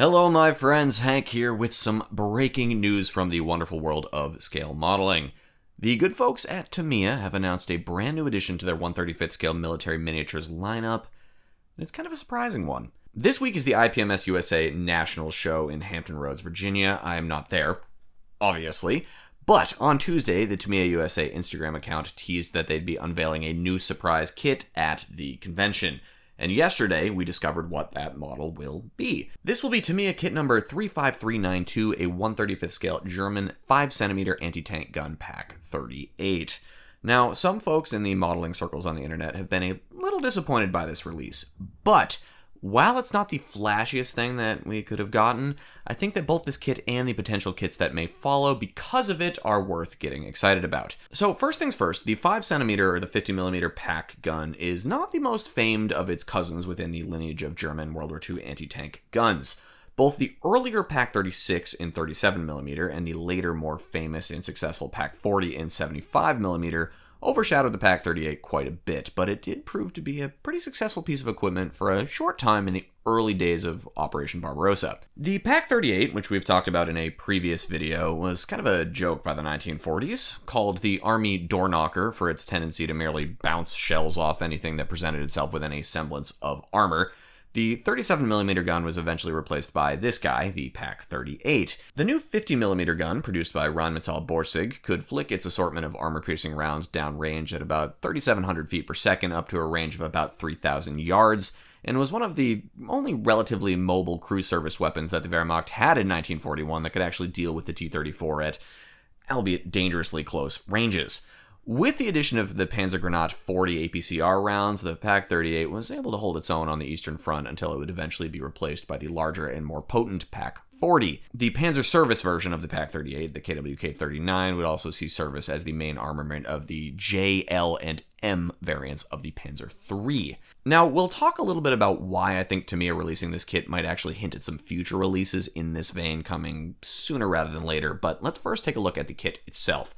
Hello my friends, Hank here with some breaking news from the wonderful world of scale modeling. The good folks at Tamiya have announced a brand new addition to their 1/35th scale military miniatures lineup, and it's kind of a surprising one. This week is the IPMS USA Nationals show in Hampton Roads, Virginia. I am not there, obviously, but on Tuesday, the Tamiya USA Instagram account teased that they'd be unveiling a new surprise kit at the convention. And yesterday, we discovered what that model will be. This will be Tamiya kit number 35392, a 1/35th scale German 5cm anti-tank gun Pak 38. Now, some folks in the modeling circles on the internet have been a little disappointed by this release, but while it's not the flashiest thing that we could have gotten, I think that both this kit and the potential kits that may follow because of it are worth getting excited about. So first things first, the 5cm or the 50mm Pak gun is not the most famed of its cousins within the lineage of German World War II anti-tank guns. Both the earlier Pak 36 in 37mm and the later more famous and successful Pak 40 in 75mm overshadowed the Pak 38 quite a bit, but it did prove to be a pretty successful piece of equipment for a short time in the early days of Operation Barbarossa. The Pak 38, which we've talked about in a previous video, was kind of a joke by the 1940s, called the Army door knocker for its tendency to merely bounce shells off anything that presented itself with any semblance of armor. The 37mm gun was eventually replaced by this guy, the Pak 38. The new 50mm gun, produced by Rheinmetall Borsig, could flick its assortment of armor-piercing rounds downrange at about 3,700 feet per second up to a range of about 3,000 yards, and was one of the only relatively mobile crew service weapons that the Wehrmacht had in 1941 that could actually deal with the T-34 at, albeit dangerously close, ranges. With the addition of the Panzergranat 40 APCR rounds, the Pak 38 was able to hold its own on the Eastern Front until it would eventually be replaced by the larger and more potent Pak 40. The Panzer service version of the Pak 38, the KWK-39, would also see service as the main armament of the J, L, and M variants of the Panzer III. Now, we'll talk a little bit about why I think Tamiya releasing this kit might actually hint at some future releases in this vein coming sooner rather than later, but let's first take a look at the kit itself.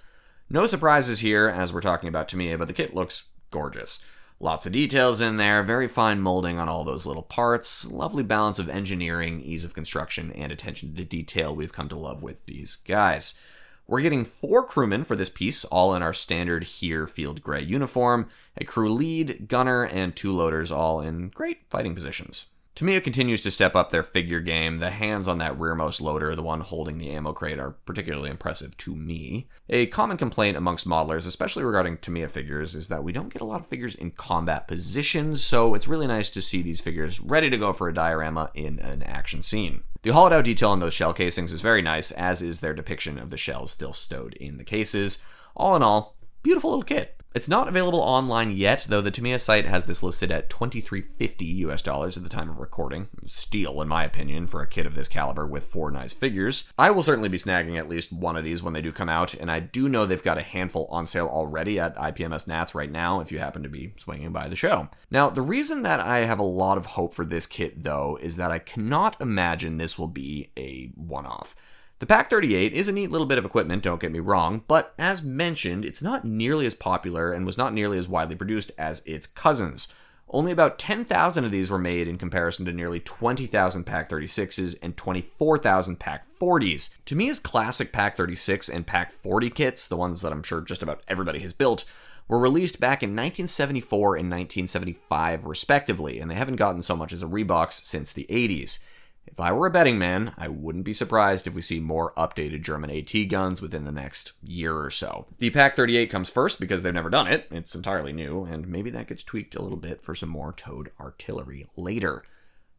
No surprises here as we're talking about Tamiya, but the kit looks gorgeous. Lots of details in there, very fine molding on all those little parts, lovely balance of engineering, ease of construction, and attention to detail we've come to love with these guys. We're getting 4 crewmen for this piece, all in our standard here field gray uniform, a crew lead, gunner, and 2 loaders, all in great fighting positions. Tamiya continues to step up their figure game. The hands on that rearmost loader, the one holding the ammo crate, are particularly impressive to me. A common complaint amongst modelers, especially regarding Tamiya figures, is that we don't get a lot of figures in combat positions, so it's really nice to see these figures ready to go for a diorama in an action scene. The hollowed out detail on those shell casings is very nice, as is their depiction of the shells still stowed in the cases. All in all, beautiful little kit. It's not available online yet, though the Tamiya site has this listed at $2,350 US at the time of recording. Steal, in my opinion, for a kit of this caliber with 4 nice figures. I will certainly be snagging at least one of these when they do come out, and I do know they've got a handful on sale already at IPMS Nats right now if you happen to be swinging by the show. Now, the reason that I have a lot of hope for this kit, though, is that I cannot imagine this will be a one-off. The Pak 38 is a neat little bit of equipment, don't get me wrong, but as mentioned, it's not nearly as popular and was not nearly as widely produced as its cousins. Only about 10,000 of these were made in comparison to nearly 20,000 Pak 36s and 24,000 Pak 40s. Tamiya's classic Pak 36 and Pak 40 kits, the ones that I'm sure just about everybody has built, were released back in 1974 and 1975 respectively, and they haven't gotten so much as a rebox since the 80s. If I were a betting man, I wouldn't be surprised if we see more updated German AT guns within the next year or so. The Pak 38 comes first because they've never done it. It's entirely new, and maybe that gets tweaked a little bit for some more towed artillery later.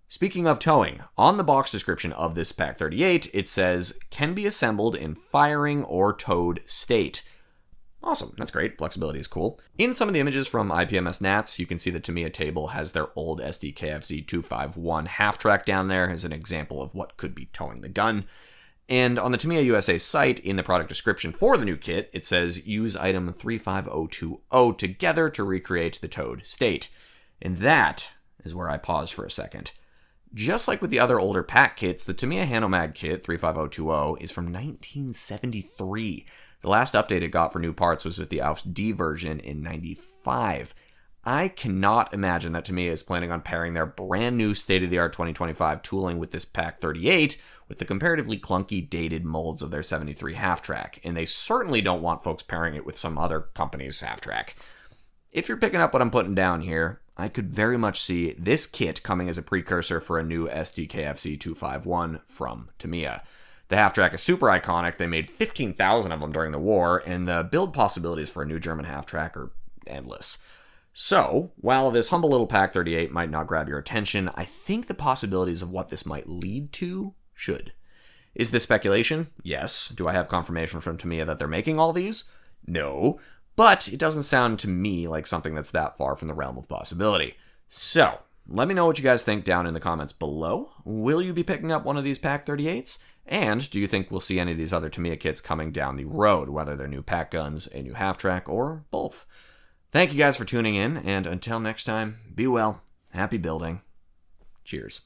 Speaking of towing, on the box description of this Pak 38, it says, can be assembled in firing or towed state. Awesome, that's great. Flexibility is cool. In some of the images from IPMS Nats, you can see the Tamiya table has their old SDKFZ 251 half-track down there as an example of what could be towing the gun. And on the Tamiya USA site, in the product description for the new kit, it says, use item 35020 together to recreate the towed state. And that is where I pause for a second. Just like with the other older Pak kits, the Tamiya Hanomag kit 35020 is from 1973. The last update it got for new parts was with the AUFS D version in 95. I cannot imagine that Tamiya is planning on pairing their brand new state-of-the-art 2025 tooling with this Pak38 with the comparatively clunky, dated molds of their 73 half-track, and they certainly don't want folks pairing it with some other company's half-track. If you're picking up what I'm putting down here, I could very much see this kit coming as a precursor for a new SDKFC 251 from Tamiya. The half-track is super iconic. They made 15,000 of them during the war, and the build possibilities for a new German half-track are endless. So, while this humble little Pak38 might not grab your attention, I think the possibilities of what this might lead to should. Is this speculation? Yes. Do I have confirmation from Tamiya that they're making all these? No. But it doesn't sound to me like something that's that far from the realm of possibility. So, let me know what you guys think down in the comments below. Will you be picking up one of these Pak38s? And do you think we'll see any of these other Tamiya kits coming down the road, whether they're new Pak guns, a new half-track, or both? Thank you guys for tuning in, and until next time, be well, happy building, cheers.